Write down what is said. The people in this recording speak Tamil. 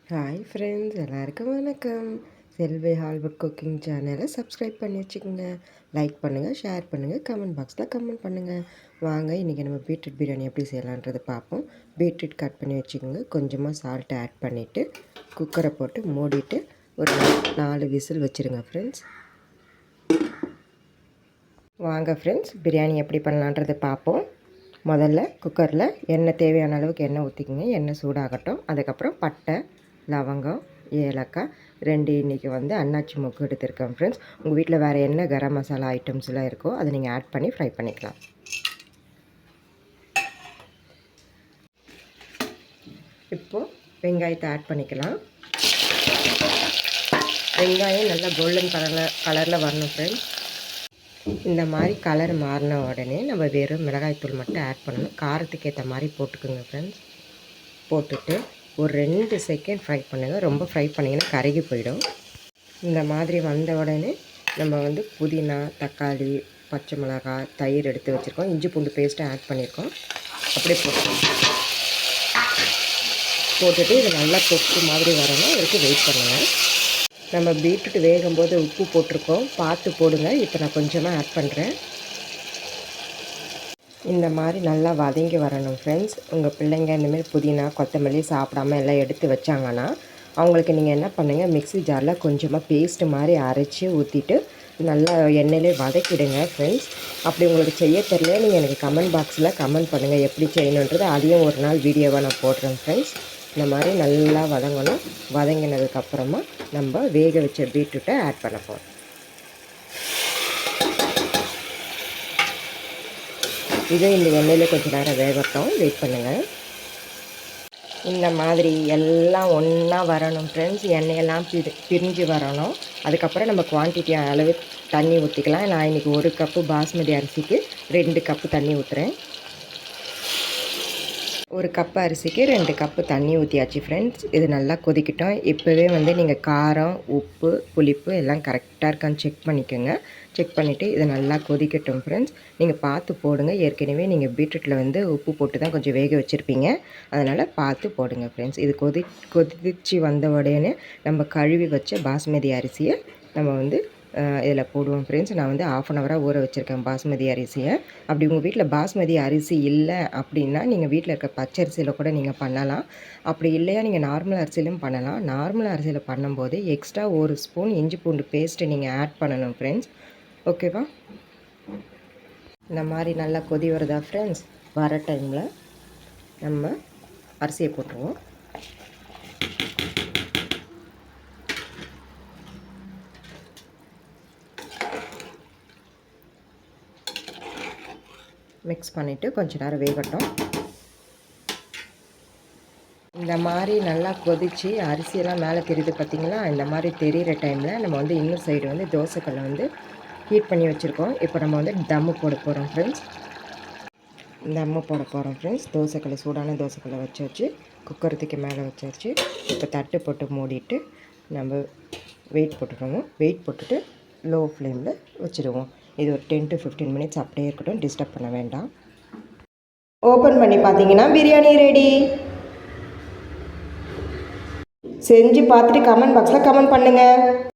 ஹாய் ஃப்ரெண்ட்ஸ், எல்லாருக்கும் வணக்கம். செல்வி ஹால்வுட் குக்கிங் சேனலை சப்ஸ்கிரைப் பண்ணி வச்சுக்கோங்க. லைக் பண்ணுங்கள், ஷேர் பண்ணுங்கள், கமெண்ட் பாக்ஸில் கமெண்ட் பண்ணுங்கள். வாங்க இன்றைக்கி நம்ம பீட்ரூட் பிரியாணி எப்படி செய்யலான்றது பார்ப்போம். பீட்ரூட் கட் பண்ணி வச்சுக்கோங்க. கொஞ்சமாக சால்ட்டை ஆட் பண்ணிவிட்டு குக்கரை போட்டு மூடிட்டு ஒரு 4 விசில் வச்சுருங்க ஃப்ரெண்ட்ஸ். வாங்க ஃப்ரெண்ட்ஸ், பிரியாணி எப்படி பண்ணலான்றது பார்ப்போம். முதல்ல குக்கரில் எண்ணெய் தேவையான அளவுக்கு எண்ணெய் ஊற்றிக்கோங்க. எண்ணெய் சூடாகட்டும். அதுக்கப்புறம் பட்டை, லவங்கம், ஏலக்காய் 2 இன்றைக்கி அன்னாச்சி மொக்கு எடுத்துருக்கேன் ஃப்ரெண்ட்ஸ். உங்கள் வீட்டில் வேறு என்ன கரம் மசாலா ஐட்டம்ஸ்லாம் இருக்கோ அதை நீங்கள் ஆட் பண்ணி ஃப்ரை பண்ணிக்கலாம். இப்போது வெங்காயத்தை ஆட் பண்ணிக்கலாம். வெங்காயம் நல்லா கோல்டன் கலரில் வரணும் ஃப்ரெண்ட்ஸ். இந்த மாதிரி கலர் மாறின உடனே நம்ம வெறும் மிளகாய்த்தூள் மட்டும் ஆட் பண்ணணும். காரத்துக்கு ஏற்ற மாதிரி போட்டுக்கோங்க ஃப்ரெண்ட்ஸ். போட்டுட்டு ஒரு 2 செகண்ட் ஃப்ரை பண்ணுங்கள். ரொம்ப ஃப்ரை பண்ணிங்கன்னா கருகி போயிடும். இந்த மாதிரி வந்த உடனே நம்ம புதினா, தக்காளி, பச்சை மிளகாய், தயிர் எடுத்து வச்சுருக்கோம். இஞ்சி பூண்டு பேஸ்ட்டை ஆட் பண்ணியிருக்கோம். அப்படியே போட்டுட்டு இது நல்லா தொக்கு மாதிரி வரணும். அதுக்கு வெயிட் பண்ணுங்கள். நம்ம பீட்ரூட் வேகும்போது உப்பு போட்டிருக்கோம், பார்த்து போடுங்க. இப்போ நான் கொஞ்சமாக ஆட் பண்ணுறேன். இந்த மாதிரி நல்லா வதங்கி வரணும் ஃப்ரெண்ட்ஸ். உங்கள் பிள்ளைங்க இந்தமாரி புதினா, கொத்தமல்லி சாப்பிடாம எல்லாம் எடுத்து வச்சாங்கன்னா அவங்களுக்கு நீங்கள் என்ன பண்ணுங்கள், மிக்ஸி ஜாரில் கொஞ்சமாக பேஸ்ட்டு மாதிரி அரைச்சி ஊற்றிட்டு நல்லா எண்ணெயிலே வதக்கிடுங்க ஃப்ரெண்ட்ஸ். அப்படி உங்களுக்கு செய்ய தெரியல, நீங்கள் எனக்கு கமெண்ட் பாக்ஸில் கமெண்ட் பண்ணுங்கள் எப்படி செய்யணுன்றது. அதையும் ஒரு நாள் வீடியோவாக நான் போடுறேன் ஃப்ரெண்ட்ஸ். இந்த மாதிரி நல்லா வதங்கணும். வதங்கினதுக்கப்புறமா நம்ம வேக வச்ச பீட்ரூட்டை ஆட் பண்ண போகிறோம். இதை இந்த எண்ணெயில் கொஞ்சம் நேரம் வேகட்டும். வெயிட் பண்ணுங்கள். இந்த மாதிரி எல்லாம் ஒன்றா வரணும் ஃப்ரெண்ட்ஸ். எண்ணெயெல்லாம் பிரிஞ்சு வரணும். அதுக்கப்புறம் நம்ம குவான்டிட்டி அளவு தண்ணி ஊற்றிக்கலாம். நான் இன்றைக்கி 1 கப்பு பாஸ்மதி அரிசிக்கு 2 கப்பு தண்ணி ஊற்றுறேன். 1 கப்பு அரிசிக்கு 2 கப்பு தண்ணி ஊற்றியாச்சு ஃப்ரெண்ட்ஸ். இது நல்லா கொதிக்கட்டும். இப்போவே நீங்கள் காரம், உப்பு, புளிப்பு எல்லாம் கரெக்டாக இருக்கான்னு செக் பண்ணிக்கோங்க. செக் பண்ணிவிட்டு இதை நல்லா கொதிக்கட்டும் ஃப்ரெண்ட்ஸ். நீங்கள் பார்த்து போடுங்க. ஏற்கனவே நீங்கள் பீட்ரூட்டில் உப்பு போட்டு தான் கொஞ்சம் வேக வச்சுருப்பீங்க. அதனால் பார்த்து போடுங்க ஃப்ரெண்ட்ஸ். இது கொதித்து வந்த உடனே நம்ம கழுவி வச்ச பாஸ்மதி அரிசியை நம்ம இதில் போடுவோம் ஃப்ரெண்ட்ஸ். நான் 1/2 அன் ஹவராக ஊற வச்சுருக்கேன் பாஸ்மதி அரிசியை. அப்படி உங்கள் வீட்டில் பாஸ்மதி அரிசி இல்லை அப்படின்னா நீங்கள் வீட்டில் இருக்க பச்சரிசியில் கூட நீங்கள் பண்ணலாம். அப்படி இல்லையா நீங்கள் நார்மல் அரிசியிலும் பண்ணலாம். நார்மல் அரிசியில் பண்ணும்போது எக்ஸ்ட்ரா 1 ஸ்பூன் இஞ்சி பூண்டு பேஸ்ட்டு நீங்கள் ஆட் பண்ணணும் ஃப்ரெண்ட்ஸ். ஓகேவா? இந்த மாதிரி நல்லா கொதி வருதா ஃப்ரெண்ட்ஸ்? வர டைமில் நம்ம அரிசியை போட்டுருவோம். மிக்ஸ் பண்ணிவிட்டு கொஞ்ச நேரம் வேகட்டும். இந்த மாதிரி நல்லா கொதித்து அரிசியெல்லாம் மேலே தெரியுது பார்த்திங்களா? இந்த மாதிரி தெரிகிற டைமில் நம்ம இன்னொரு சைடு தோசைக்கல்லை ஹீட் பண்ணி வச்சுருக்கோம். இப்போ நம்ம தம்மு போட போகிறோம் ஃப்ரெண்ட்ஸ். தம்மு போட போகிறோம் ஃப்ரெண்ட்ஸ். தோசைக்கல்லை, சூடான தோசைக்கல்லை வச்சாச்சு. குக்கரத்துக்கு மேலே வச்சாச்சு. இப்போ தட்டு போட்டு மூடிட்டு நம்ம வெயிட் போட்டுடுவோம். வெயிட் போட்டுட்டு லோ ஃப்ளேமில் வச்சுடுவோம். இது ஒரு 10 to 15 மினிட்ஸ் அப்படியே இருக்கட்டும். டிஸ்டர்ப் பண்ண வேண்டாம். ஓப்பன் பண்ணி பார்த்தீங்கன்னா பிரியாணி ரெடி. செஞ்சு பார்த்துட்டு கமெண்ட் பாக்ஸில் கமெண்ட் பண்ணுங்கள்.